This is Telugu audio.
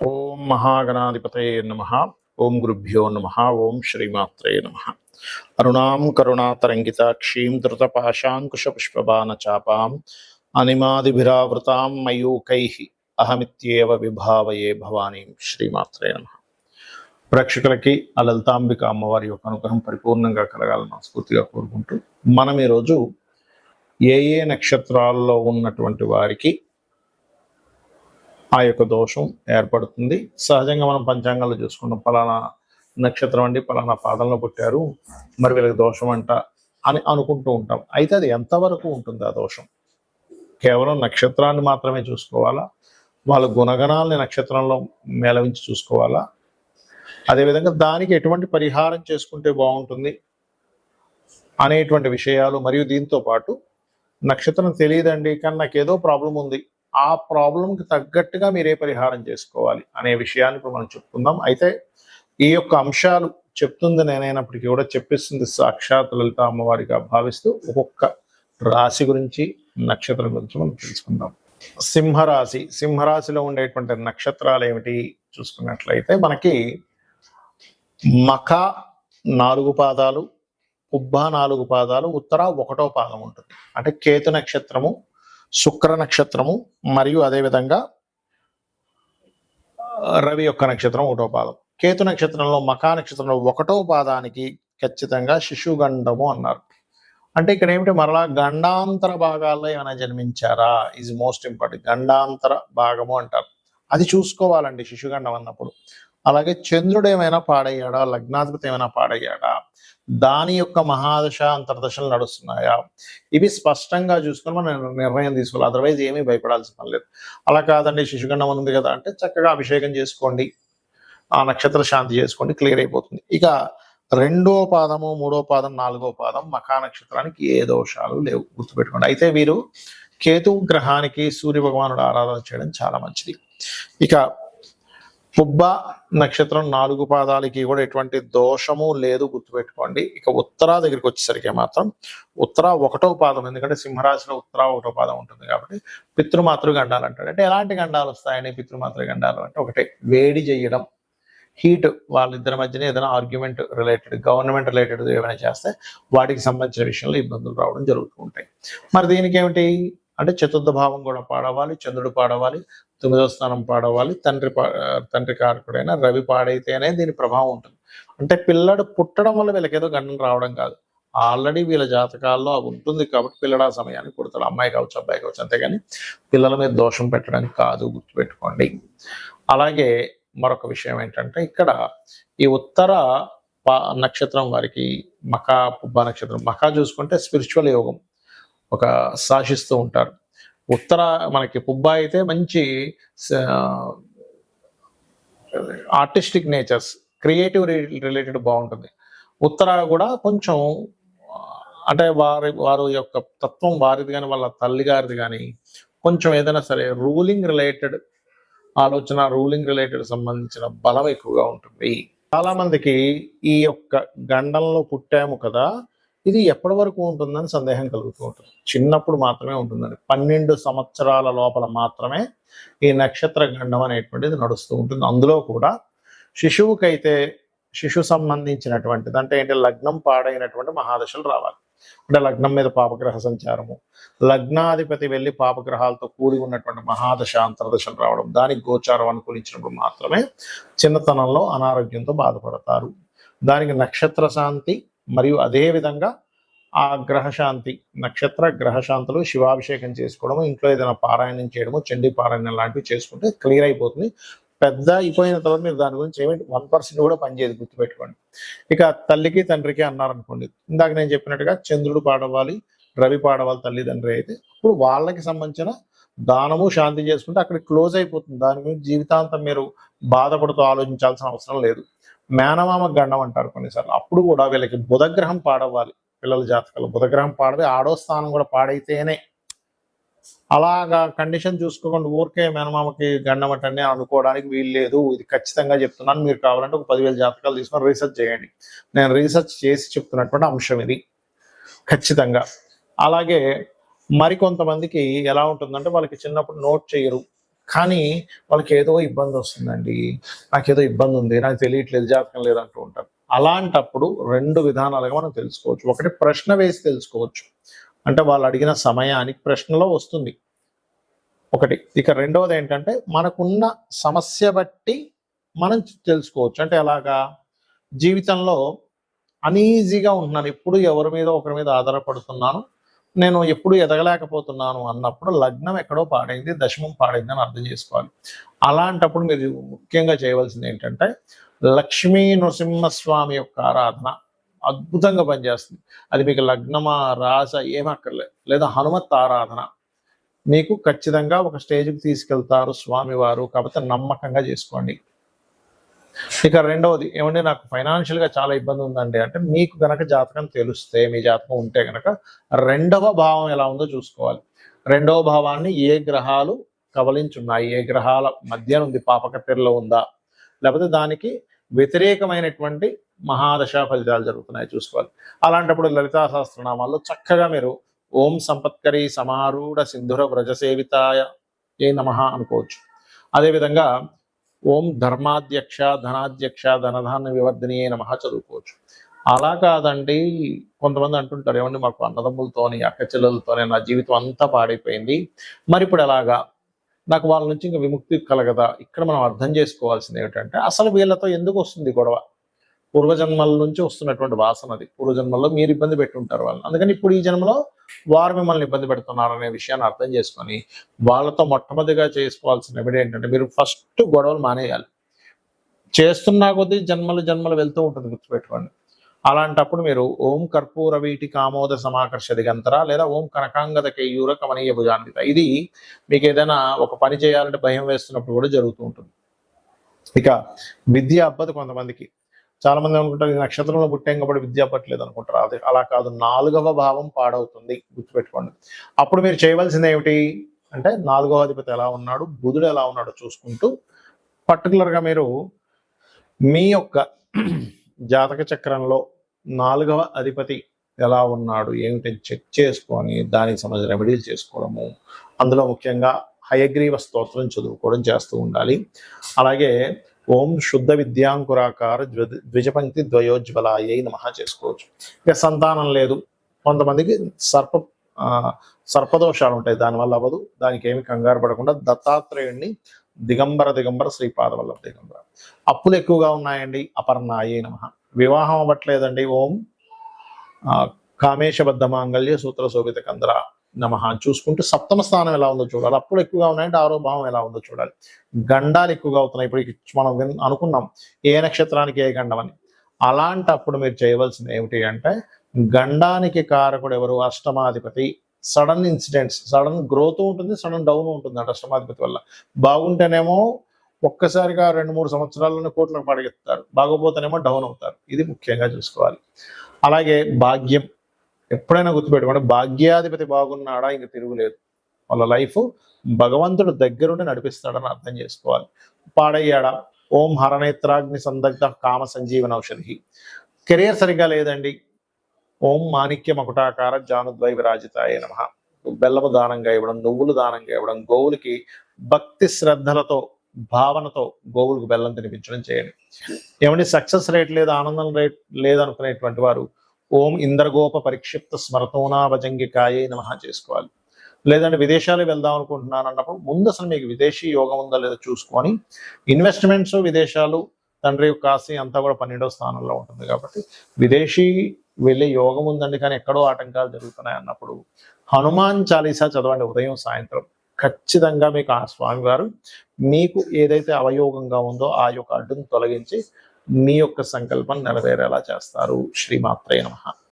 ఓం మహాగణాధిపతయే నమః. ఓం గురుభ్యో నమః. ఓం శ్రీమాత్రే నమః. అరుణాం కరుణాతరంగితాక్షీం ధృతపాశాంకుశపుష్పబాణచాపాం అనిమాదిభిరావృతాం మయూకైః అహమిత్యేవ విభావయే భవానీం. శ్రీమాత్రే నమః. ప్రేక్షకులకి ఆ లలితాంబిక అమ్మవారి యొక్క అనుగ్రహం పరిపూర్ణంగా కలగాలని మనస్ఫూర్తిగా కోరుకుంటూ మనం ఈరోజు ఏ ఏ నక్షత్రాల్లో ఉన్నటువంటి వారికి ఆ యొక్క దోషం ఏర్పడుతుంది. సహజంగా మనం పంచాంగాల్లో చూసుకుంటాం, పలానా నక్షత్రం అండి పలానా పాదంలో పుట్టారు, మరి వీళ్ళకి దోషం అంట అని అనుకుంటూ ఉంటాం. అయితే అది ఎంతవరకు ఉంటుంది ఆ దోషం? కేవలం నక్షత్రాన్ని మాత్రమే చూసుకోవాలా? వాళ్ళ గుణగణాలని నక్షత్రంలో మేళవించి చూసుకోవాలా? అదేవిధంగా దానికి ఎటువంటి పరిహారం చేసుకుంటే బాగుంటుంది అనేటువంటి విషయాలు, మరియు దీంతో పాటు నక్షత్రం తెలియదండి కానీ నాకు ఏదో ప్రాబ్లం ఉంది, ఆ ప్రాబ్లంకి తగ్గట్టుగా మీరే పరిహారం చేసుకోవాలి అనే విషయాన్ని ఇప్పుడు మనం చెప్పుకుందాం. అయితే ఈ యొక్క అంశాలు చెప్తుంది నేనైనప్పటికీ కూడా చెప్పిస్తుంది సాక్షాత్ లలిత అమ్మవారిగా భావిస్తూ ఒక్కొక్క రాశి గురించి, నక్షత్రం గురించి మనం తెలుసుకుందాం. సింహరాశి. సింహరాశిలో ఉండేటువంటి నక్షత్రాలు ఏమిటి చూసుకున్నట్లయితే మనకి మఖ 4 పాదాలు, ఉబ్బ 4 పాదాలు, ఉత్తర 1వ పాదం ఉంటుంది. అంటే కేతు నక్షత్రము, శుక్ర నక్షత్రము, మరియు అదేవిధంగా రవి యొక్క నక్షత్రం 1వ పాదం. కేతు నక్షత్రంలో మఖా నక్షత్రంలో 1వ పాదానికి ఖచ్చితంగా శిశుగండము అన్నారు. అంటే ఇక్కడ ఏమిటి, మరలా గండాంతర భాగాల్లో ఏమైనా జన్మించారా ఈజ్ మోస్ట్ ఇంపార్టెంట్. గండాంతర భాగము అంటారు, అది చూసుకోవాలండి శిశుగండం అన్నప్పుడు. అలాగే చంద్రుడు ఏమైనా పాడయ్యాడా, లగ్నాధిపతి ఏమైనా పాడయ్యాడా, దాని యొక్క మహాదశ అంతర్దశలు నడుస్తున్నాయా, ఇవి స్పష్టంగా చూసుకొని మనం నిర్ణయం తీసుకోవాలి. అదర్వైజ్ ఏమీ భయపడాల్సిన పని లేదు. అలా కాదండి శిశుగండం ఉంది కదా అంటే చక్కగా అభిషేకం చేసుకోండి, ఆ నక్షత్ర శాంతి చేసుకోండి, క్లియర్ అయిపోతుంది. ఇక 2వ పాదము, 3వ పాదం, 4వ పాదం మఖా నక్షత్రానికి ఏ దోషాలు లేవు, గుర్తుపెట్టుకోండి. అయితే వీరు కేతు గ్రహానికి సూర్య భగవానుడు ఆరాధన చేయడం చాలా మంచిది. ఇక పుబ్బ నక్షత్రం 4 పాదాలకి కూడా ఎటువంటి దోషము లేదు, గుర్తుపెట్టుకోండి. ఇక ఉత్తర దగ్గరికి వచ్చేసరికి మాత్రం ఉత్తర 1వ పాదం, ఎందుకంటే సింహరాశిలో ఉత్తర 1వ పాదం ఉంటుంది కాబట్టి పితృమాతృ గండాలు అంటాడు. అంటే ఎలాంటి గండాలు వస్తాయని పితృమాతృ గండాలు అంటే, ఒకటే వేడి చేయడం, హీట్, వాళ్ళిద్దరి మధ్యన ఏదైనా ఆర్గ్యుమెంట్ రిలేటెడ్, గవర్నమెంట్ రిలేటెడ్ ఏమైనా చేస్తే వాటికి సంబంధించిన విషయంలో ఇబ్బందులు రావడం జరుగుతూ ఉంటాయి. మరి దీనికి ఏమిటి అంటే చతుర్థ భావం కూడా పాడవాలి, చంద్రుడు పాడవాలి, 9వ స్థానం పాడవాలి, తండ్రి కారకుడైన రవి పాడైతేనే దీని ప్రభావం ఉంటుంది. అంటే పిల్లడు పుట్టడం వల్ల వీళ్ళకి ఏదో గండం రావడం కాదు, ఆల్రెడీ వీళ్ళ జాతకాల్లో అవి ఉంటుంది కాబట్టి పిల్లడు ఆ సమయానికి పుడతాడు, అమ్మాయి కావచ్చు అబ్బాయి కావచ్చు, అంతేగాని పిల్లల మీద దోషం పెట్టడానికి కాదు, గుర్తుపెట్టుకోండి. అలాగే మరొక విషయం ఏంటంటే, ఇక్కడ ఈ ఉత్తర నక్షత్రం వారికి మఖా పుబ్బ నక్షత్రం, మఖా చూసుకుంటే స్పిరిచువల్ యోగం ఒక శాసిస్తూ ఉంటారు. ఉత్తర మనకి పుబ్బ అయితే మంచి ఆర్టిస్టిక్ నేచర్స్, క్రియేటివ్ రిలేటెడ్ బాగుంటుంది. ఉత్తర కూడా కొంచెం అంటే వారి యొక్క తత్వం వారిది కానీ వాళ్ళ తల్లి గారిది కానీ కొంచెం ఏదైనా సరే రూలింగ్ రిలేటెడ్ ఆలోచన, రూలింగ్ రిలేటెడ్ సంబంధించిన బలం ఎక్కువగా ఉంటుంది. చాలా మందికి ఈ యొక్క గండంలో పుట్టాము కదా, ఇది ఎప్పటి వరకు ఉంటుందని సందేహం కలుగుతూ ఉంటుంది. చిన్నప్పుడు మాత్రమే ఉంటుందని, 12 సంవత్సరాల లోపల మాత్రమే ఈ నక్షత్ర గండం అనేటువంటిది నడుస్తూ ఉంటుంది. అందులో కూడా శిశువుకైతే శిశు సంబంధించినటువంటిది అంటే ఏంటి, లగ్నం పాడైనటువంటి మహాదశలు రావాలి. అంటే లగ్నం మీద పాపగ్రహ సంచారము, లగ్నాధిపతి వెళ్ళి పాపగ్రహాలతో కూడి ఉన్నటువంటి మహాదశ అంతర్దశలు రావడం, దానికి గోచారం అనుకూలించినప్పుడు మాత్రమే చిన్నతనంలో అనారోగ్యంతో బాధపడతారు. దానికి నక్షత్ర శాంతి మరియు అదే విధంగా ఆ గ్రహశాంతి, నక్షత్ర గ్రహశాంతులు, శివాభిషేకం చేసుకోవడము, ఇంట్లో ఏదైనా పారాయణం చేయడము, చండీ పారాయణం లాంటివి చేసుకుంటే క్లియర్ అయిపోతుంది. పెద్ద అయిపోయిన తర్వాత మీరు దాని గురించి ఏమి 1% కూడా పనిచేయదు, గుర్తుపెట్టుకోండి. ఇక తల్లికి తండ్రికి అన్నారనుకోండి, ఇందాక నేను చెప్పినట్టుగా చంద్రుడు పాడవాలి, రవి పాడవాలి తల్లిదండ్రి అయితే, అప్పుడు వాళ్ళకి సంబంధించిన దానము శాంతి చేసుకుంటే అక్కడ క్లోజ్ అయిపోతుంది. దాని గురించి జీవితాంతం మీరు బాధపడుతూ ఆలోచించాల్సిన అవసరం లేదు. మేనమామ గండం అంటారు కొన్నిసార్లు, అప్పుడు కూడా వీళ్ళకి బుధగ్రహం పాడవాలి. పిల్లల జాతకాలు బుధగ్రహం పాడవి, 6వ స్థానం కూడా పాడైతేనే. అలాగా కండిషన్ చూసుకోకుండా ఊరికే మేనమామకి గండం అంటనే అనుకోవడానికి వీలు లేదు. ఇది ఖచ్చితంగా చెప్తున్నాను, మీరు కావాలంటే ఒక 10,000 జాతకాలు తీసుకొని రీసెర్చ్ చేయండి. నేను రీసెర్చ్ చేసి చెప్తున్నటువంటి అంశం ఇది ఖచ్చితంగా. అలాగే మరికొంతమందికి ఎలా ఉంటుందంటే, వాళ్ళకి చిన్నప్పుడు నోట్ చేయరు, కానీ వాళ్ళకి ఏదో ఇబ్బంది వస్తుందండి, నాకేదో ఇబ్బంది ఉంది, నాకు తెలియట్లేదు, జాతకం లేదు అంటూ ఉంటారు. అలాంటప్పుడు 2 విధానాలుగా మనం తెలుసుకోవచ్చు. ఒకటి ప్రశ్న వేసి తెలుసుకోవచ్చు. అంటే వాళ్ళు అడిగిన సమయానికి ప్రశ్నలో వస్తుంది ఒకటి. ఇక రెండవది ఏంటంటే మనకున్న సమస్య బట్టి మనం తెలుసుకోవచ్చు. అంటే ఎలాగా? జీవితంలో అనీజీగా ఉంటున్నాను, ఎప్పుడు ఎవరి మీద ఒకరి మీద ఆధారపడుతున్నాను, నేను ఎప్పుడు ఎదగలేకపోతున్నాను అన్నప్పుడు లగ్నం ఎక్కడో పాడైంది, దశమం పాడైంది అని అర్థం చేసుకోవాలి. అలాంటప్పుడు మీరు ముఖ్యంగా చేయవలసింది ఏంటంటే లక్ష్మీ నృసింహస్వామి యొక్క ఆరాధన అద్భుతంగా పనిచేస్తుంది. అది మీకు లగ్నమా రాస ఏమక్కర్లేదు, లేదా హనుమత్ ఆరాధన మీకు ఖచ్చితంగా ఒక స్టేజ్కి తీసుకెళ్తారు స్వామివారు. కాబట్టి నమ్మకంగా చేసుకోండి. ఇక రెండవది ఏమంటే నాకు ఫైనాన్షియల్గా చాలా ఇబ్బంది ఉందండి అంటే మీకు గనక జాతకం తెలిస్తే, మీ జాతకం ఉంటే గనక 2వ భావం ఎలా ఉందో చూసుకోవాలి. 2వ భావాన్ని ఏ గ్రహాలు కబలించున్నాయి, ఏ గ్రహాల మధ్య ఉంది, పాపకట్టెల్లో ఉందా, లేకపోతే దానికి వ్యతిరేకమైనటువంటి మహాదశ ఫలితాలు జరుగుతున్నాయి చూసుకోవాలి. అలాంటప్పుడు లలితా సహస్రనామాల్లో చక్కగా మీరు ఓం సంపత్కరి సమారూఢ సింధుర వ్రజసేవితాయ ఏ నమః అనుకోవచ్చు. అదేవిధంగా ఓం ధర్మాధ్యక్ష ధనాధ్యక్ష ధనధాన్య వివర్ధినియే నమః చదువుకోవచ్చు. అలా కాదండి, కొంతమంది అంటుంటారు ఏమండి మాకు అన్నదమ్ములతోని అక్క చెల్లెలతోనే నా జీవితం అంతా పాడైపోయింది, మరి ఇప్పుడు ఎలాగా, నాకు వాళ్ళ నుంచి ఇంకా విముక్తి కలగదా? ఇక్కడ మనం అర్థం చేసుకోవాల్సింది ఏమిటంటే అసలు వీళ్ళతో ఎందుకు వస్తుంది గొడవ? పూర్వజన్మల నుంచి వస్తున్నటువంటి వాసన అది. పూర్వజన్మల్లో మీరు ఇబ్బంది పెట్టుంటారు వాళ్ళని, అందుకని ఇప్పుడు ఈ జన్మలో వారు మిమ్మల్ని ఇబ్బంది పెడుతున్నారు అనే విషయాన్ని అర్థం చేసుకొని వాళ్ళతో మొట్టమొదటిగా చేసుకోవాల్సిన రెమెడీ ఏంటంటే మీరు ఫస్ట్ గొడవలు మానేయాలి. చేస్తున్నా కొద్దీ జన్మలు వెళ్తూ ఉంటుంది, గుర్తుపెట్టుకోండి. అలాంటప్పుడు మీరు ఓం కర్పూర వీటి కామోద సమాకర్ష దిగంతర లేదా ఓం కనకాంగద కేయూర కమనీయ భుజాన్విత, ఇది మీకు ఏదైనా ఒక పని చేయాలంటే భయం వేస్తున్నప్పుడు కూడా జరుగుతూ ఉంటుంది. ఇక విద్య అబ్బదు కొంతమందికి. చాలా మంది అనుకుంటారు ఈ నక్షత్రంలో పుట్టాం కాబట్టి విద్య అవ్వట్లేదు అనుకుంటారు. అది అలా కాదు, 4వ భావం పాడవుతుంది, గుర్తుపెట్టుకోండి. అప్పుడు మీరు చేయవలసింది ఏమిటి అంటే 4వ అధిపతి ఎలా ఉన్నాడు, బుధుడు ఎలా ఉన్నాడో చూసుకుంటూ పర్టికులర్గా మీరు మీ యొక్క జాతక చక్రంలో 4వ అధిపతి ఎలా ఉన్నాడు ఏమిటని చెక్ చేసుకొని దానికి సంబంధించిన రెమెడీలు చేసుకోవడము, అందులో ముఖ్యంగా హయగ్రీవ స్తోత్రం చదువుకోవడం చేస్తూ ఉండాలి. అలాగే ఓం శుద్ధ విద్యాంకురాకార ద్విజపంక్తి ద్వయోజ్వలాయై నమః చేసుకోవచ్చు. ఇక సంతానం లేదు, కొంతమందికి సర్పదోషాలు ఉంటాయి, దానివల్ల అవ్వదు, దానికి ఏమి కంగారు పడకుండా దత్తాత్రేయుడిని దిగంబర శ్రీపాదవల్లభ దిగంబర. అప్పులు ఎక్కువగా ఉన్నాయండి, అపర్ణాయే నమః. వివాహం అవ్వట్లేదండి, ఓం కామేశబద్ధ మాంగళ్య సూత్ర శోభిత కందర నమః చూసుకుంటూ 7వ స్థానం ఎలా ఉందో చూడాలి. అప్పులు ఎక్కువగా ఉన్నాయంటే 6వ భావం ఎలా ఉందో చూడాలి. గండాలు ఎక్కువగా అవుతున్నాయి, ఇప్పుడు మనం అనుకున్నాం ఏ నక్షత్రానికి ఏ గండం అని. అలాంటప్పుడు మీరు చేయవలసింది ఏమిటి అంటే గండానికి కారకుడు ఎవరు? అష్టమాధిపతి. సడన్ ఇన్సిడెంట్స్, సడన్ గ్రోత్ ఉంటుంది, సడన్ డౌన్ ఉంటుంది అంటే అష్టమాధిపతి వల్ల. బాగుంటేనేమో ఒక్కసారిగా 2-3 సంవత్సరాల్లోనే కోట్లకు పడగెత్తారు, బాగోపోతేనేమో డౌన్ అవుతారు. ఇది ముఖ్యంగా చూసుకోవాలి. అలాగే భాగ్యం, ఎప్పుడైనా గుర్తుపెట్టుకోండి, భాగ్యాధిపతి బాగున్నాడా ఇంక తిరుగులేదు, వాళ్ళ లైఫ్ భగవంతుడు దగ్గరుండి నడిపిస్తాడని అర్థం చేసుకోవాలి. పాడయ్యాడా, ఓం హరనేత్రాగ్ని సందగ్ధ కామ సంజీవన ఔషధి. కెరియర్ సరిగ్గా లేదండి, ఓం మాణిక్య మకుటాకార జానుద్వై విరాజితాయ నమః. బెల్లము దానంగా ఇవ్వడం, నువ్వులు దానంగా ఇవ్వడం, గోవులకి భక్తి శ్రద్ధలతో భావనతో గోవులకు బెల్లం తినిపించడం చేయండి. ఏమంటే సక్సెస్ రేట్ లేదు, ఆనందం రేట్ లేదనుకునేటువంటి వారు ఓం ఇంద్రగోప పరిక్షిప్త స్మరతోనాభజంగికాయే నమః చేసుకోవాలి. లేదంటే విదేశాలు వెళ్దాం అనుకుంటున్నాను అన్నప్పుడు ముందు అసలు మీకు విదేశీ యోగం ఉందా లేదో చూసుకొని, ఇన్వెస్ట్మెంట్స్ విదేశాలు, తండ్రి యొక్క ఆస్తి అంతా కూడా 12వ స్థానంలో ఉంటుంది కాబట్టి విదేశీ వెళ్ళే యోగం ఉందండి కానీ ఎక్కడో ఆటంకాలు జరుగుతున్నాయి అన్నప్పుడు హనుమాన్ చాలీసా చదవండి ఉదయం సాయంత్రం. ఖచ్చితంగా మీకు ఆ స్వామివారు మీకు ఏదైతే అవయోగంగా ఉందో ఆ యొక్క అడ్డును తొలగించి మీ యొక్క సంకల్పం నెరవేరేలా చేస్తారు. శ్రీమాత్రే నమః.